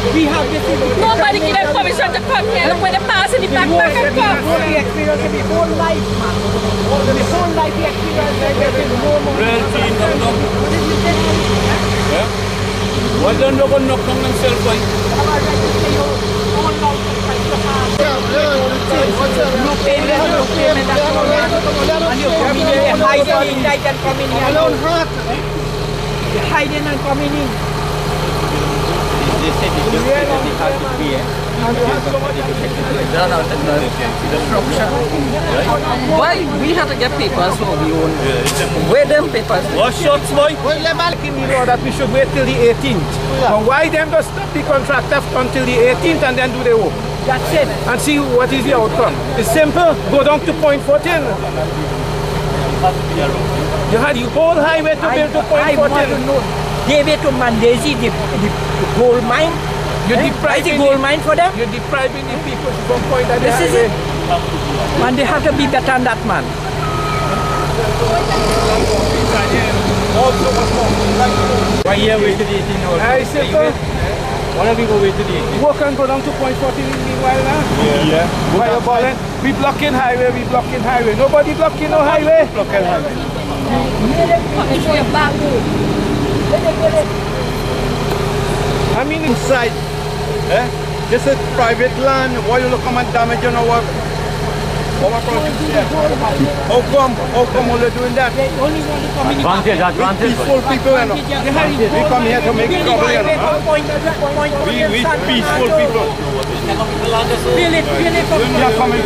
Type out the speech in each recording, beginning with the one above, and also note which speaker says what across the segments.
Speaker 1: Nobody give them permission to come here. Look when they pass in the back and come.
Speaker 2: The experience of the whole life, man. The whole life the experience, there is no more.
Speaker 3: Real team, yeah? Why don't you go knock on themselves, boy?
Speaker 2: No payment, and you come in here, hiding, they can come in here. You're hiding and coming in.
Speaker 3: They said it just had to be
Speaker 4: Why we have to get papers for we own? Where them papers?
Speaker 3: What shots, boy?
Speaker 2: Well, you know that we should wait till the 18th. But why them just stop the contract until the 18th and then do the work? That's it. And see what is the outcome. It's simple. Go down to point 14. You had the whole highway to build to point 14. They went to Mon Desir, the gold mine. You're depriving the gold mine for them? You're depriving the people from point that this is it. Man, they have to be better than that, man.
Speaker 3: Why here wait to the 18 hours?
Speaker 2: I said,
Speaker 3: why don't we go wait to the 18?
Speaker 2: Walk and go down to point 14 meanwhile now.
Speaker 3: Yeah.
Speaker 2: Why you balling? We blocking highway, Nobody blocking no highway.
Speaker 3: Blocking highway.
Speaker 1: Show your back.
Speaker 3: I mean inside. This is private land. Why you look come and damage our produce here? How come all they doing that?
Speaker 2: Advantage.
Speaker 3: Peaceful people, you know. We come here to make trouble, you know. We peaceful people. We are coming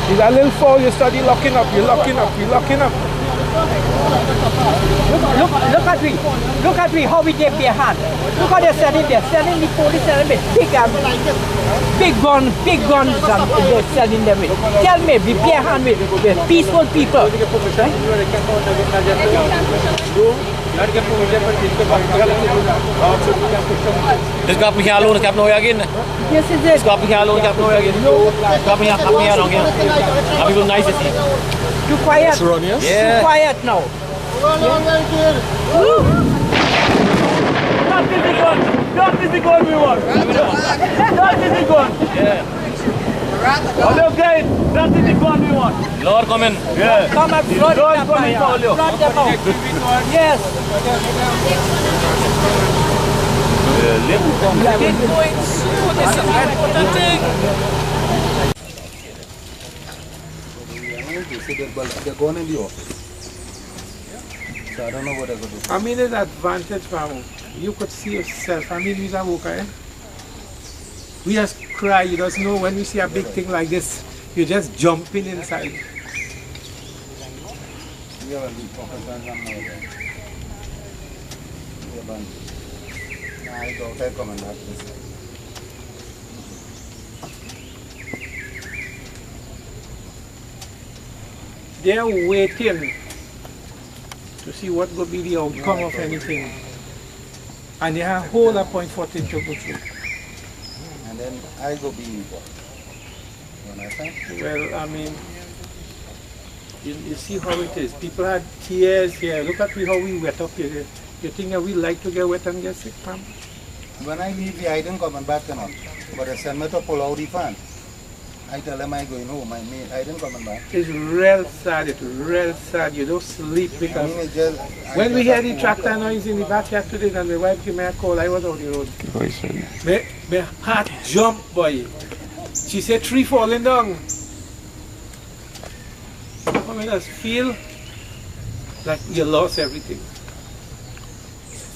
Speaker 3: It's a little foul, you study locking up, you're locking up.
Speaker 2: Look at me, how we get behind. Look how they're standing there, standing the police standing with big guns and they're standing there with. Tell me, we behind with peaceful people.
Speaker 5: Dus ik heb me gaan lopen, ik heb nog again.
Speaker 2: Yes, it is.
Speaker 5: Ik heb me gaan lopen, ik heb nog again. Ik heb me gaan nog again. Heb je nice to see?
Speaker 2: Too quiet. Too quiet now.
Speaker 3: That is the gun we want. That is the gun.
Speaker 5: Yeah.
Speaker 3: Okay, that is the gun we want.
Speaker 5: Lord, come in.
Speaker 3: Yeah.
Speaker 2: Come and flood them out. Flood them out. Yes.
Speaker 3: They're going in the office. So I don't know what they're going to do. I mean, it's advantage, Mamo. You could see yourself. I mean, we're a worker, eh? We just cry. You just know when you see a big thing like this, you just jumping inside. They're waiting to see what will be the outcome of anything. And they have a whole appointment to go through.
Speaker 6: And then I go be involved. You understand?
Speaker 3: Well, I mean, you see how it is. People had tears here. Look at how we wet up here. You think that we like to get wet and get sick, Pam?
Speaker 6: When I leave here, I don't come back enough. But I send me to pull out the fan. I tell them I'm going home. I didn't come back.
Speaker 3: It's real sad. It's real sad. You don't sleep because when we hear the tractor noise in the backyard today, and my wife gave me a call, I was on the road. My heart jumped, boy. She said tree falling down. I mean, I feel like you lost everything.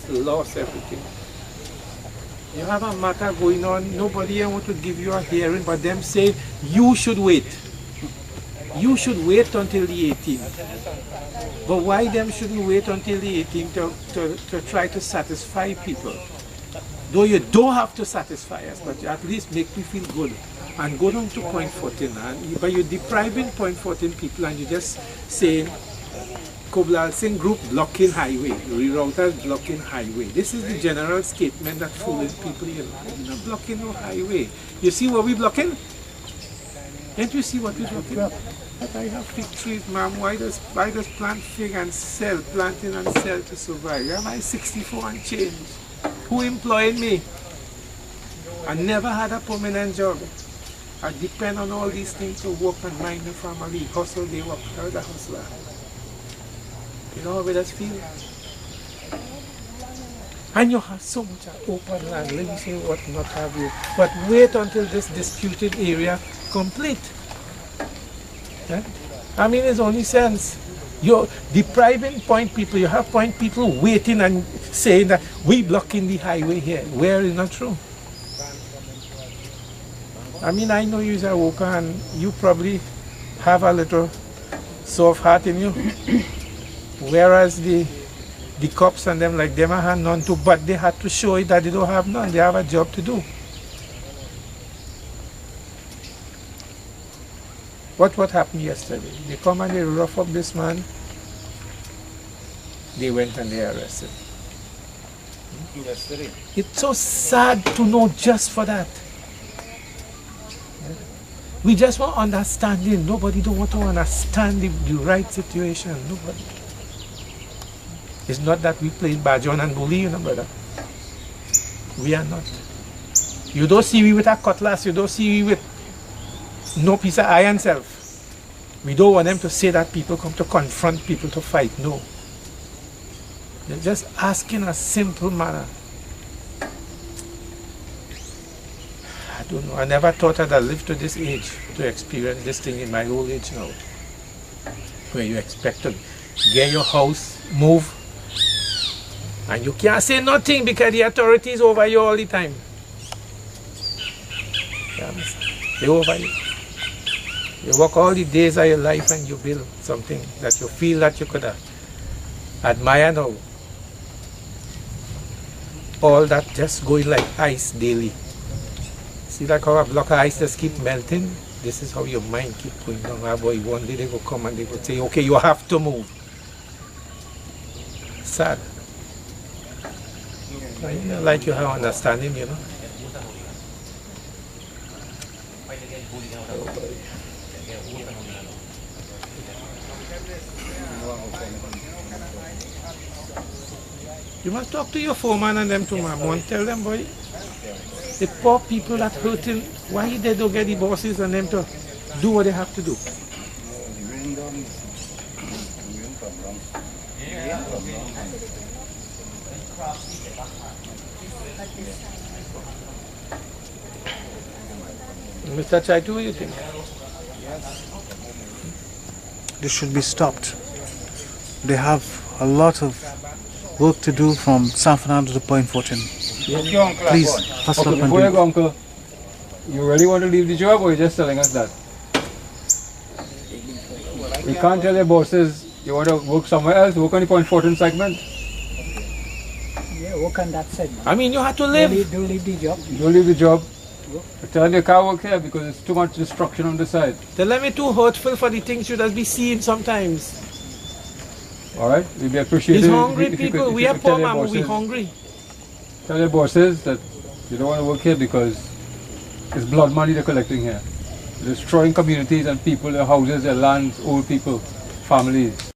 Speaker 3: You lost everything. You have a matter going on, nobody here want to give you a hearing, but them say you should wait. You should wait until the 18th. But why them shouldn't wait until the 18th to try to satisfy people? Though you don't have to satisfy us, but at least make me feel good. And go down to point 14. But you're depriving point 14 people and you're just saying, Koblal Singh group blocking highway, Reroute blocking highway. This is the general statement that fooling people here. You're not blocking no highway. You see what we're blocking? Can't you see what we're blocking? But I have fig trees, ma'am. Why does plant fig and sell, planting and sell to survive? Am I 64 and change? Who employed me? I never had a permanent job. I depend on all these things to work and mind the family. Hustle, they work. I was a hustler. You know how it feel? And you have so much open land, let me say what not have you. But wait until this disputed area complete. I mean, it's only sense. You're depriving point people. You have point people waiting and saying that we blocking the highway here. Where is not true? I mean, I know you're a worker and you probably have a little soft heart in you. Whereas the cops and them, like them, had none too, but they had to show it that they don't have none. They have a job to do. What happened yesterday? They come and they rough up this man. They went and they arrested him.
Speaker 6: Yesterday.
Speaker 3: It's so sad to know just for that. We just want understanding. Nobody don't want to understand the right situation. Nobody. It's not that we play Bajon and bully, you know, brother. We are not. You don't see me with a cutlass. You don't see me with no piece of iron self. We don't want them to say that people come to confront people to fight. No. They're just asking a simple manner. I don't know. I never thought I'd live to this age to experience this thing in my old age now. Where you expect to get your house, move, and you can't say nothing because the authorities over you all the time. They're over you. You work all the days of your life and you build something that you feel that you could admire now. All that just going like ice daily. See like how a block of ice just keep melting? This is how your mind keep going down. Ah boy, one day they will come and they will say, okay, you have to move. Sad. Like you have understanding, you know. You must talk to your foreman and them too, man. Tell them, boy, the poor people that hurting, why they don't get the bosses and them to do what they have to do? Mr. Chaitu, what do you think?
Speaker 7: This should be stopped. They have a lot of work to do from San Fernando to Point 14. Please, hustle up and
Speaker 8: before
Speaker 7: do
Speaker 8: you go, Uncle, you really want to leave the job or you're just telling us that? You can't tell your bosses you want to work somewhere else, work on the Point 14 segment.
Speaker 2: Yeah, work on that segment.
Speaker 3: I mean, you have to live.
Speaker 2: Don't leave the job.
Speaker 8: You don't leave the job. Tell them you can't work here because it's too much destruction on the side.
Speaker 3: Tell them it's too hurtful for the things you just be seeing sometimes.
Speaker 8: Alright, we'll be appreciated.
Speaker 3: These hungry people, we are poor man, we're hungry.
Speaker 8: Tell your bosses that you don't want to work here because it's blood money they're collecting here. They're destroying communities and people, their houses, their lands, old people, families.